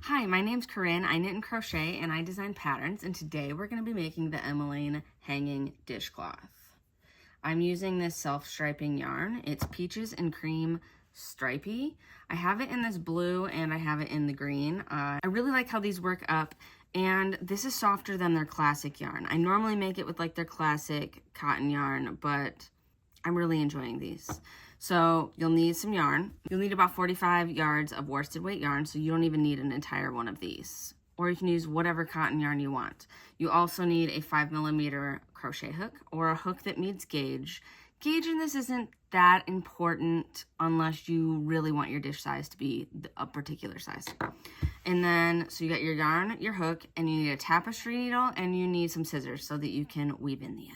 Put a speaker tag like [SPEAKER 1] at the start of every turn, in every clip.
[SPEAKER 1] Hi, my name's Corinne. I knit and crochet and I design patterns, and today we're going to be making the Emeline Hanging Dish Cloth. I'm using this self-striping yarn. It's Peaches and Cream Stripey. I have it in this blue and I have it in the green. I really like how these work up, and this is softer than their classic yarn. I normally make it with like their classic cotton yarn, but I'm really enjoying these. So you'll need some yarn. You'll need about 45 yards of worsted weight yarn, so you don't even need an entire one of these. Or you can use whatever cotton yarn you want. You also need a 5mm crochet hook or a hook that meets gauge. Gauge in this isn't that important unless you really want your dish size to be a particular size. And then, so you got your yarn, your hook, and you need a tapestry needle, and you need some scissors so that you can weave in the ends.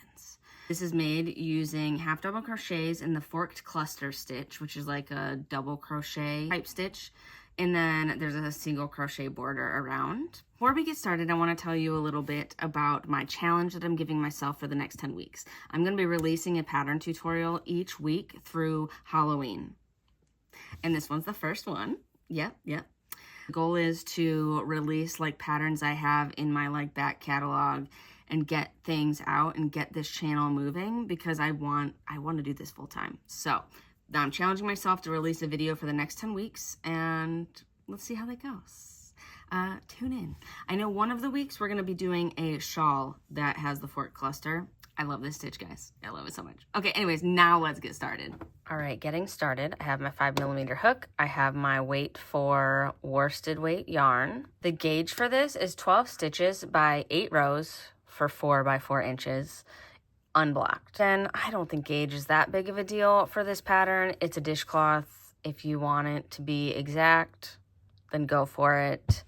[SPEAKER 1] This is made using half double crochets in the forked cluster stitch, which is like a double crochet type stitch. And then there's a single crochet border around. Before we get started, I want to tell you a little bit about my challenge that I'm giving myself for the next 10 weeks. I'm going to be releasing a pattern tutorial each week through Halloween. And this one's the first one. Yep. The goal is to release like patterns I have in my like back catalog and get things out and get this channel moving, because I want to do this full time. So I'm challenging myself to release a video for the next 10 weeks, and let's see how that goes. Tune in. I know one of the weeks we're going to be doing a shawl that has the fork cluster. I love this stitch, guys. I love it so much. Okay, anyways, now let's get started. All right, getting started. I have my 5mm hook. I have my weight for worsted weight yarn. The gauge for this is 12 stitches by 8 rows for 4 by 4 inches. Unblocked. And I don't think gauge is that big of a deal for this pattern. It's a dishcloth. If you want it to be exact, then go for it.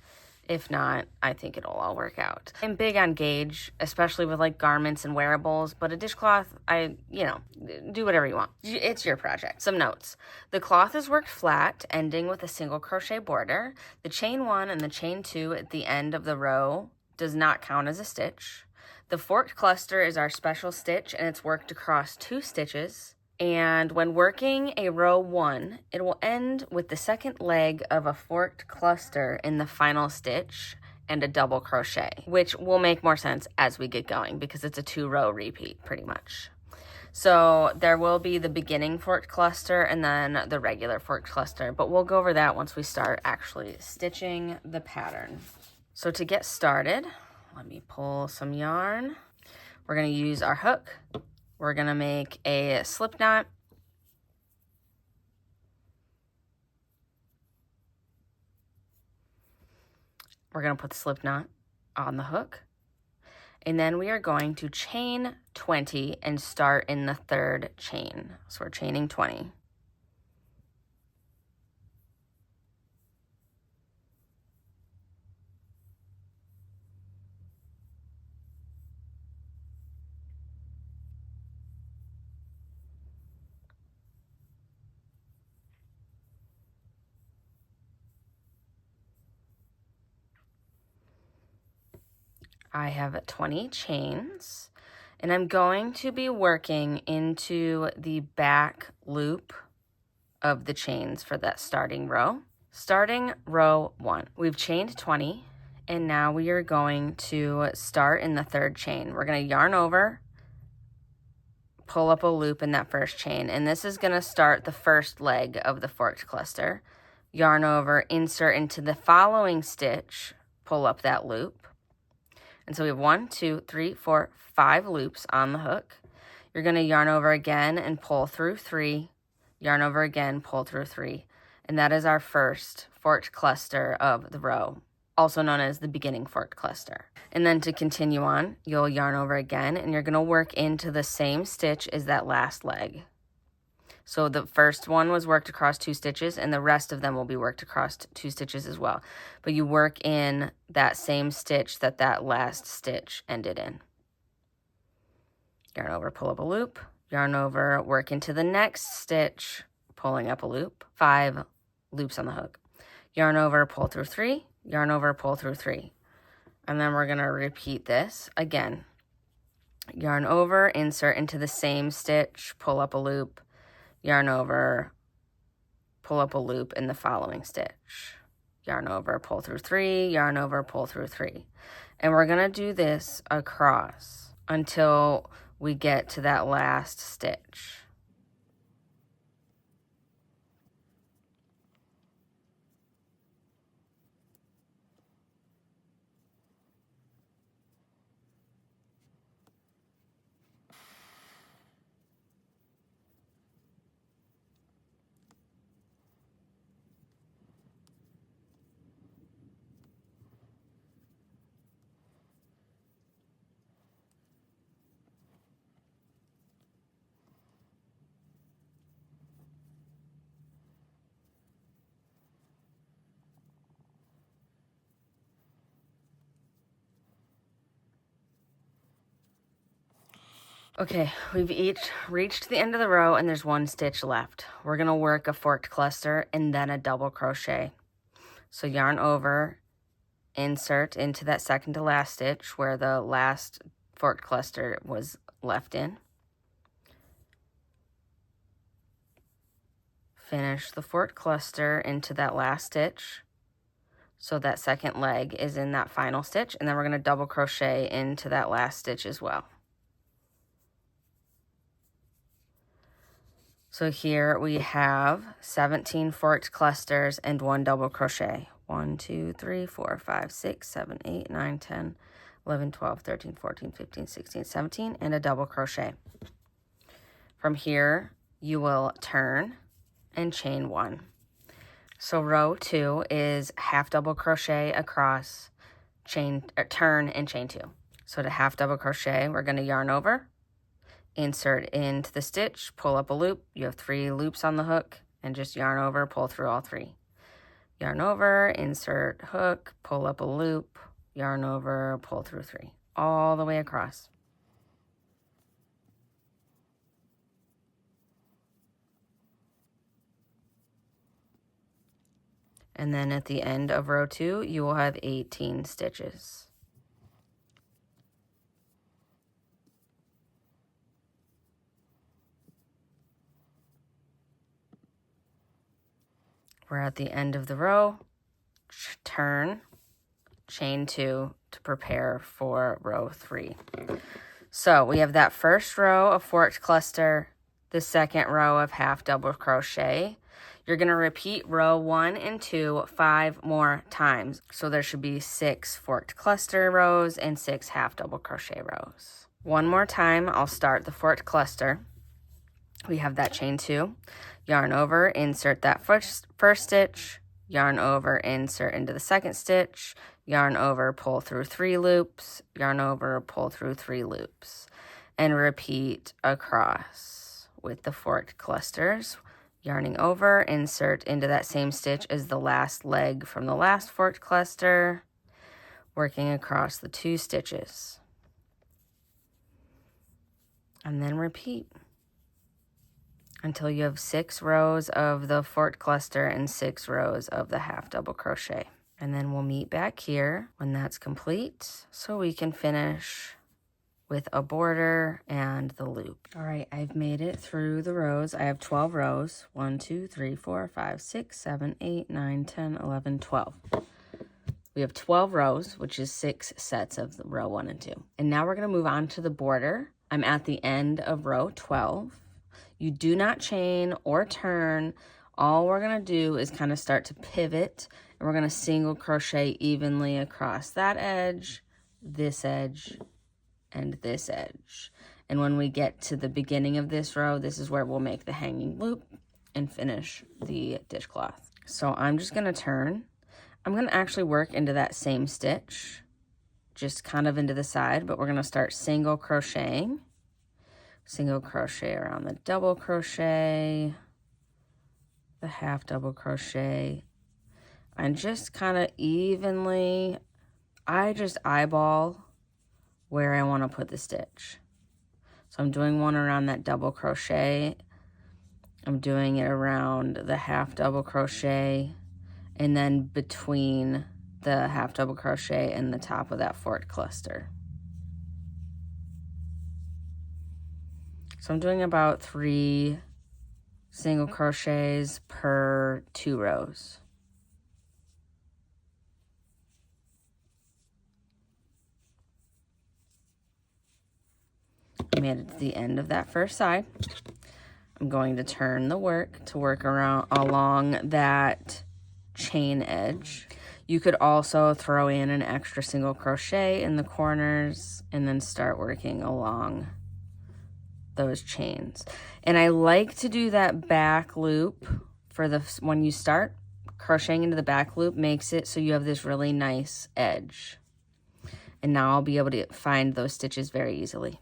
[SPEAKER 1] If not, I think it'll all work out. I'm big on gauge, especially with like garments and wearables, but a dishcloth, do whatever you want. It's your project. Some notes. The cloth is worked flat, ending with a single crochet border. The chain 1 and the chain 2 at the end of the row does not count as a stitch. The forked cluster is our special stitch, and it's worked across 2 stitches. And when working a row 1, it will end with the second leg of a forked cluster in the final stitch and a double crochet, which will make more sense as we get going because it's a 2-row repeat pretty much. So there will be the beginning forked cluster and then the regular forked cluster, but we'll go over that once we start actually stitching the pattern. So to get started, let me pull some yarn. We're going to use our hook. We're going to make a slip knot. We're going to put the slip knot on the hook. And then we are going to chain 20 and start in the 3rd chain. So we're chaining 20. I have 20 chains, and I'm going to be working into the back loop of the chains for that starting row. Starting row 1, we've chained 20, and now we are going to start in the 3rd chain. We're going to yarn over, pull up a loop in that 1st chain, and this is going to start the 1st leg of the forked cluster. Yarn over, insert into the following stitch, pull up that loop. And so we have 1, 2, 3, 4, 5 loops on the hook. You're going to yarn over again and pull through 3, yarn over again, pull through 3. And that is our first forked cluster of the row, also known as the beginning forked cluster. And then to continue on, you'll yarn over again, and you're going to work into the same stitch as that last leg. So the first one was worked across 2 stitches, and the rest of them will be worked across 2 stitches as well. But you work in that same stitch that last stitch ended in. Yarn over, pull up a loop, yarn over, work into the next stitch, pulling up a loop, 5 loops on the hook. Yarn over, pull through 3, yarn over, pull through 3. And then we're going to repeat this again. Yarn over, insert into the same stitch, pull up a loop, yarn over, pull up a loop in the following stitch. yarn over, pull through 3, yarn over, pull through 3. And we're going to do this across until we get to that last stitch. Okay, we've each reached the end of the row and there's 1 stitch left. We're going to work a forked cluster and then a double crochet. So yarn over, insert into that second to last stitch where the last forked cluster was left in. Finish the forked cluster into that last stitch. So that second leg is in that final stitch, and then we're going to double crochet into that last stitch as well. So here we have 17 forked clusters and 1 double crochet. 1, 2, 3, 4, 5, 6, 7, 8, 9, 10, 11, 12, 13, 14, 15, 16, 17, and a double crochet. From here, you will turn and chain 1. So row 2 is half double crochet across, turn and chain 2. So to half double crochet, we're going to yarn over, insert into the stitch, pull up a loop. You have 3 loops on the hook, and just yarn over, pull through all 3. Yarn over, insert hook, pull up a loop, yarn over, pull through 3, all the way across. And then at the end of row 2, you will have 18 stitches. We're at the end of the row, turn, chain 2 to prepare for row 3. So we have that first row of forked cluster, the second row of half double crochet. You're going to repeat row 1 and 2 5 more times. So there should be 6 forked cluster rows and 6 half double crochet rows. One more time, I'll start the forked cluster. We have that chain 2, yarn over, insert that first stitch, yarn over, insert into the second stitch, yarn over, pull through 3 loops, yarn over, pull through 3 loops, and repeat across with the forked clusters. Yarning over, insert into that same stitch as the last leg from the last forked cluster, working across the 2 stitches, and then repeat until you have 6 rows of the forked cluster and 6 rows of the half double crochet. And then we'll meet back here when that's complete so we can finish with a border and the loop. All right, I've made it through the rows. I have 12 rows. 1, 2, 3, 4, 5, 6, 7, 8, 9, 10, 11, 12. We have 12 rows, which is 6 sets of row 1 and 2. And now we're going to move on to the border. I'm at the end of row 12. You do not chain or turn. All we're going to do is kind of start to pivot, and we're going to single crochet evenly across that edge, and this edge. And when we get to the beginning of this row, this is where we'll make the hanging loop and finish the dishcloth. So I'm just going to turn. I'm going to actually work into that same stitch, just kind of into the side, but we're going to start single crocheting. Single crochet around the double crochet, the half double crochet, and just kind of evenly, I just eyeball where I want to put the stitch. So I'm doing one around that double crochet, I'm doing it around the half double crochet, and then between the half double crochet and the top of that forked cluster. So I'm doing about 3 single crochets per 2 rows. I made it to the end of that first side. I'm going to turn the work to work around along that chain edge. You could also throw in an extra single crochet in the corners and then start working along those chains. And I like to do that back loop for when you start crocheting into the back loop, makes it so you have this really nice edge. And now I'll be able to find those stitches very easily.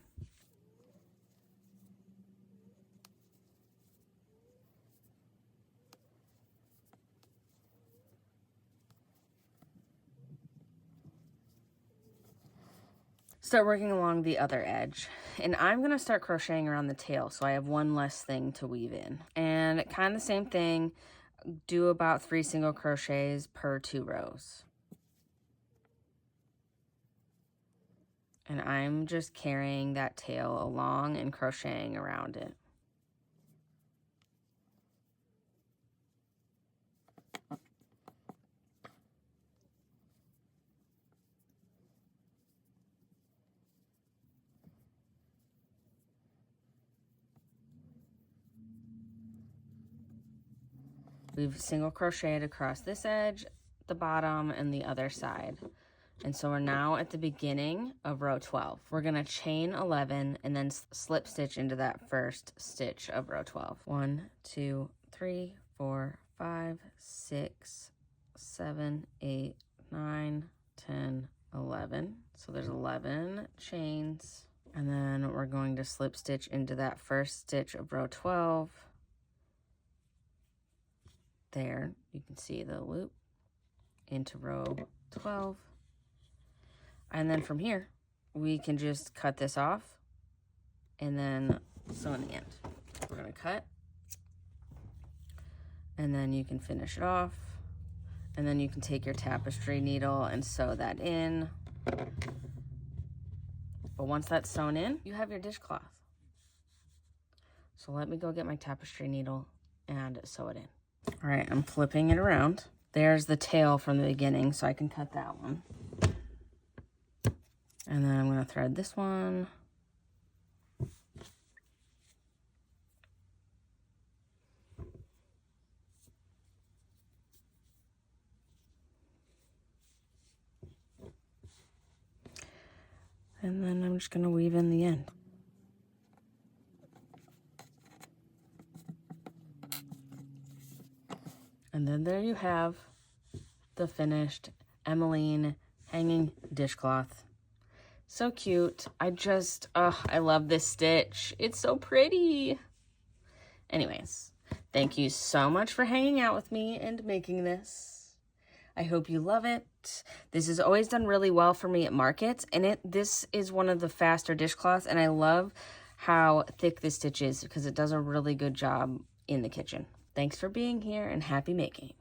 [SPEAKER 1] Start working along the other edge, and I'm going to start crocheting around the tail so I have one less thing to weave in. And kind of the same thing, do about 3 single crochets per 2 rows. And I'm just carrying that tail along and crocheting around it. We've single crocheted across this edge, the bottom, and the other side. And so we're now at the beginning of row 12. We're going to chain 11 and then slip stitch into that first stitch of row 12. 1, 2, 3, 4, 5, 6, 7, 8, 9, 10, 11. So there's 11 chains. And then we're going to slip stitch into that first stitch of row 12. There, you can see the loop into row 12. And then from here, we can just cut this off and then sew in the end. We're gonna cut, and then you can finish it off, and then you can take your tapestry needle and sew that in. But once that's sewn in, you have your dishcloth. So let me go get my tapestry needle and sew it in. All right, I'm flipping it around. There's the tail from the beginning, so I can cut that one. And then I'm going to thread this one. And then I'm just going to weave in the end. And then there you have the finished Emeline Hanging Dishcloth. So cute. I love this stitch. It's so pretty. Anyways, thank you so much for hanging out with me and making this. I hope you love it. This is always done really well for me at markets, and this is one of the faster dishcloths, and I love how thick this stitch is because it does a really good job in the kitchen. Thanks for being here, and happy making.